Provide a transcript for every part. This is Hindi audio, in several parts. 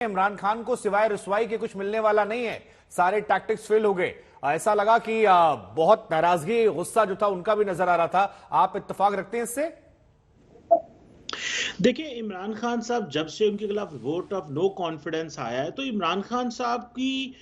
इमरान खान को सिवाय रुसवाई के कुछ मिलने वाला नहीं है, सारे टैक्टिक्स फेल हो गए। ऐसा लगा कि बहुत नाराजगी, गुस्सा जो था उनका भी नजर आ रहा था। आप इत्तेफाक रखते हैं इससे? देखिए, इमरान खान साहब जब से उनके खिलाफ वोट ऑफ नो कॉन्फिडेंस आया है, तो इमरान खान साहब की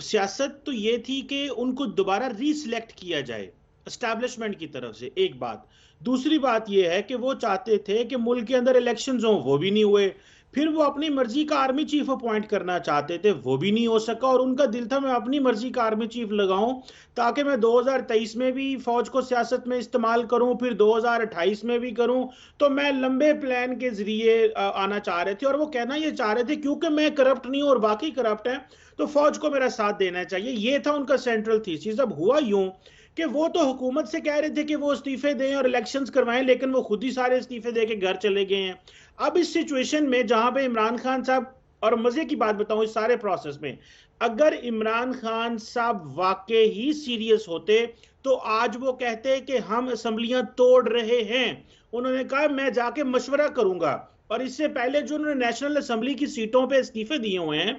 सियासत तो ये थी कि उनको दोबारा रीसिलेक्ट किया जाए एस्टैब्लिशमेंट की तरफ से। एक बात। दूसरी बात यह है कि वो चाहते थे कि मुल्क के अंदर इलेक्शंस हों, वो भी नहीं हुए। फिर वो अपनी मर्जी का आर्मी चीफ अपॉइंट करना चाहते थे, वो भी नहीं हो सका। और उनका दिल था मैं अपनी मर्जी का आर्मी चीफ लगाऊं ताकि मैं 2023 में भी फौज को सियासत में इस्तेमाल करूं, फिर 2028 में भी करूं। तो मैं लंबे प्लान के जरिए आना चाह रहे थे, और वो कहना ये चाह रहे थे क्योंकि मैं करप्ट नहीं हूं और बाकी करप्ट है, तो फौज को मेरा साथ देना चाहिए। ये था उनका सेंट्रल थीसिस। अब हुआ यूं कि वो तो हुकूमत से कह रहे थे कि वो इस्तीफे दें और इलेक्शंस करवाएं, लेकिन वो खुद ही सारे इस्तीफे दे के घर चले गए हैं। अब इस सिचुएशन में जहां पे इमरान खान साहब, और मजे की बात बताऊं इस सारे प्रोसेस में, अगर इमरान खान साहब वाकई ही सीरियस होते तो आज वो कहते कि हम असेंबलियां तोड़ रहे हैं। उन्होंने कहा मैं जाके मशवरा करूंगा। और इससे पहले जो उन्होंने नेशनल असेंबली की सीटों पे इस्तीफे दिए हुए हैं,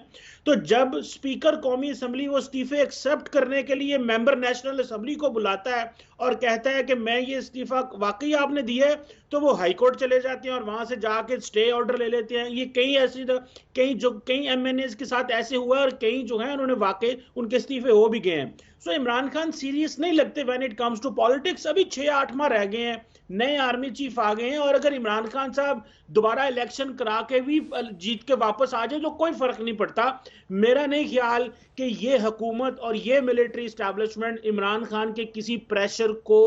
तो जब स्पीकर कौमी असेंबली वो इस्तीफे एक्सेप्ट करने के लिए मेंबर नेशनल असेंबली को बुलाता है और कहता है कि मैं ये इस्तीफा वाकई आपने दिया है, तो वो हाई कोर्ट चले जाते हैं और वहां से जाके स्टे ऑर्डर ले लेते हैं। ये कई एमएनएस के साथ ऐसे हुआ है, और कई जो है उन्होंने वाकई उनके इस्तीफे हो भी गए हैं। सो इमरान खान सीरियस नहीं लगते when it comes to politics. अभी 6-8 माह रह गए हैं, नए आर्मी चीफ आ गए हैं, और अगर इमरान खान साहब दोबारा इलेक्शन करा के भी जीत के वापस आ जाए तो कोई फर्क नहीं पड़ता। मेरा नहीं ख्याल कि ये हुकूमत और ये मिलिट्री एस्टैब्लिशमेंट इमरान खान के किसी प्रेशर को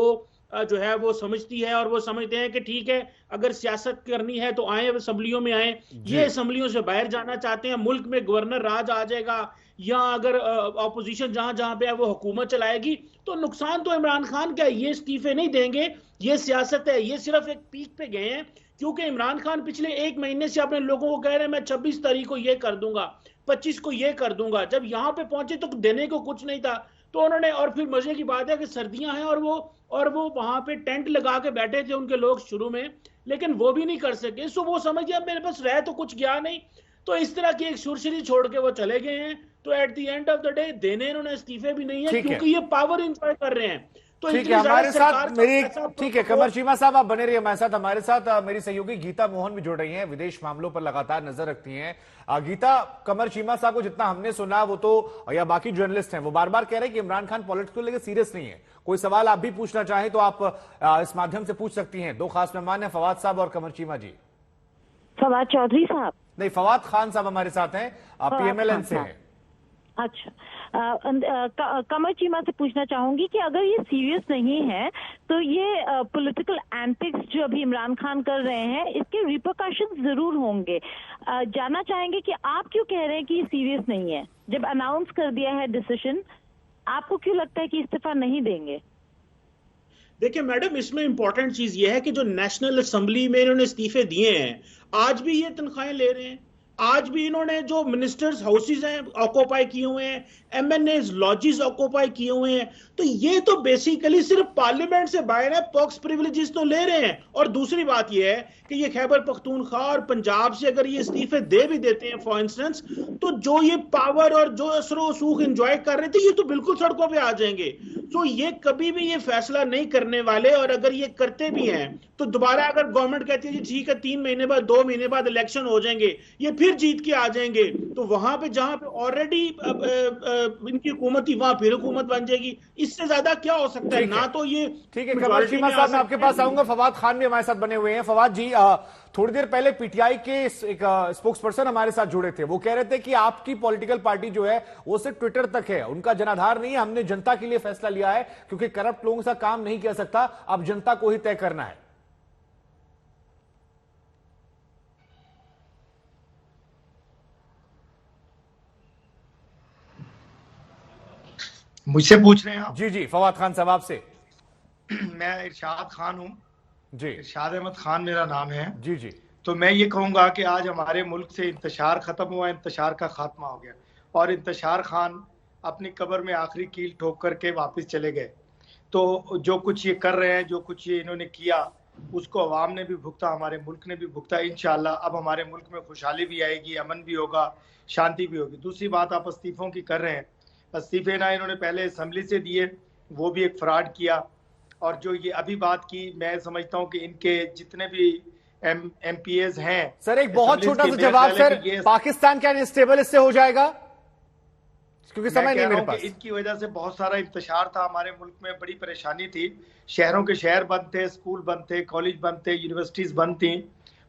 जो है वो समझती है, और वो समझते हैं कि ठीक है, अगर सियासत करनी है तो आए, असेंबलियों में आए। ये असेंबलियों से बाहर जाना चाहते हैं, मुल्क में गवर्नर राज आ जाएगा, या अगर ऑपोजिशन जहां जहां पे है वो हुकूमत चलाएगी, तो नुकसान तो इमरान खान का है। ये इस्तीफे नहीं देंगे, ये सियासत है। ये सिर्फ एक पीक पे गए हैं, क्योंकि इमरान खान पिछले 1 महीने से अपने लोगों को कह रहे हैं मैं 26 तारीख को ये कर दूंगा, 25 को ये कर दूंगा। जब यहां पे पहुंचे तो देने को कुछ नहीं था, तो उन्होंने, और फिर मजे की बात है कि सर्दियां हैं और वो वहां पे टेंट लगा के बैठे थे उनके लोग शुरू में, लेकिन वो भी नहीं कर सके। सो वो समझ गया मेरे पास रह तो कुछ गया नहीं, तो इस तरह की एक सुरसरी छोड़ के वो चले गए हैं। तो at the end of the day देने इन्होंने इस्तीफे भी नहीं है, क्योंकि ये पावर इंजॉय कर रहे हैं। तो ठीक है, हमारे साथ मेरी, ठीक है कमर चीमा साहब आप बने रहिए हमारे साथ। हमारे साथ मेरी सहयोगी गीता मोहन भी जुड़ रही हैं, विदेश मामलों पर लगातार नजर रखती हैं। गीता, कमर चीमा साहब को जितना हमने सुना वो तो, या बाकी जर्नलिस्ट हैं, वो बार बार कह रहे हैं कि इमरान खान पॉलिटिक्स को लेकर सीरियस नहीं है। कोई सवाल आप भी पूछना चाहें तो आप इस माध्यम से पूछ सकती हैं। दो खास मेहमान हैं, फवाद साहब और कमर चीमा जी। फवाद चौधरी साहब नहीं, फवाद खान साहब हमारे साथ हैं, पीएमएलएन से हैं। अच्छा, कमर चीमा से पूछना चाहूंगी कि अगर ये सीरियस नहीं है तो ये पॉलिटिकल एंटिक्स जो अभी इमरान खान कर रहे हैं, इसके रिपरकशन जरूर होंगे। जानना चाहेंगे कि आप क्यों कह रहे हैं कि ये सीरियस नहीं है? जब अनाउंस कर दिया है डिसीजन, आपको क्यों लगता है कि इस्तीफा नहीं देंगे? देखिए मैडम, इसमें इंपॉर्टेंट चीज ये है कि जो नेशनल असेंबली में इन्होंने इस्तीफे दिए हैं, आज भी ये तनख्वाहें ले रहे हैं। आज भी इन्होंने जो मिनिस्टर्स हाउसेज हैं ऑक्यूपाई किए हुए हैं, एमएनएस लॉजेस ऑक्यूपाई किए हुए हैं। तो ये तो बेसिकली सिर्फ पार्लियामेंट से बाहर है, पॉक्स प्रिविलेजेस तो ले रहे हैं। और दूसरी बात ये है कि ये खैबर पख्तूनख्वा और पंजाब से अगर ये इस्तीफे दे भी देते हैं फॉर इंस्टेंस, तो जो ये पावर और जो असर वसूख एंजॉय कर रहे थे, ये तो बिल्कुल सड़कों पे आ जाएंगे। तो ये कभी भी ये फैसला नहीं करने वाले, और अगर ये करते भी हैं तो दोबारा अगर गवर्नमेंट कहती है जी ठीक है 3 महीने बाद 2 महीने बाद इलेक्शन हो जाएंगे, ये फिर जीत के आ जाएंगे, तो वहां पे जहां पे ऑलरेडी इनकी हुकूमत थी वहां फिर हुकूमत बन जाएगी। इससे ज्यादा क्या हो सकता है? ना तो ये ठीक है। कमर चीमा साहब मैं आपके पास आऊंगा, फवाद खान भी हमारे साथ बने हुए हैं। फवाद जी, थोड़ी देर पहले पीटीआई के एक स्पोक्स पर्सन हमारे साथ जुड़े थे, वो कह रहे थे कि आपकी पॉलिटिकल पार्टी जो है वो सिर्फ ट्विटर तक है, उनका जनाधार नहीं है। हमने जनता के लिए फैसला लिया है, क्योंकि करप्ट लोगों से काम नहीं किया सकता, अब जनता को ही तय करना है। मुझसे पूछ रहे हैं आप? जी जी, फवाद खान साहब आपसे। मैं इरशाद खान हूं जी, इरशाद अहमद खान मेरा नाम है। जी जी। तो मैं ये कहूंगा कि आज हमारे मुल्क से इंतशार खत्म हुआ, इंतशार का खात्मा हो गया, और इंतशार खान अपनी कब्र में आखिरी कील ठोक करके वापस चले गए। तो जो कुछ ये कर रहे हैं, जो कुछ ये इन्होंने किया, उसको अवाम ने भी भुगता, हमारे मुल्क ने भी भुगता। इंशाअल्लाह अब हमारे मुल्क में खुशहाली भी आएगी, अमन भी होगा, शांति भी होगी। दूसरी बात आप इस्तीफों की कर रहे हैं, इस्तीफे ना इन्होंने पहले असेंबली से दिए, वो भी एक फ्रॉड किया। और जो ये अभी बात की, मैं समझता हूँ कि इनके जितने भी MPs हैं सर, एक बहुत assemblies छोटा के, सा मेरा जवाब ख्याल है सर, कि ये पाकिस्तान क्या अनस्टेबल इससे हो जाएगा? क्योंकि समय नहीं मेरे पास। इनकी वजह से बहुत सारा इंतशार था हमारे मुल्क में, बड़ी परेशानी थी। शहरों के शहर बंद थे, स्कूल बंद थे, कॉलेज बंद थे, यूनिवर्सिटीज बंद थी,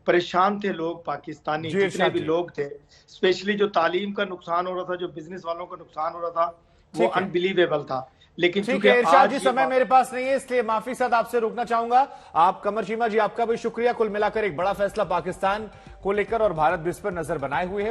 परेशान थे लोग, पाकिस्तानी जी, जितने भी जी। लोग थे। स्पेशली जो तालीम का नुकसान हो रहा था, जो बिजनेस वालों का नुकसान हो रहा था, वो ठीक है। अनबिलीवेबल था। लेकिन ठीक चूंकि है इरशाद जी, आज समय मेरे पास नहीं है, इसलिए माफी साथ आपसे रुकना चाहूंगा। आप कमर चीमा जी, आपका भी शुक्रिया। कुल मिलाकर एक बड़ा फैसला पाकिस्तान को लेकर और भारत भी इस पर नजर बनाए हुए है।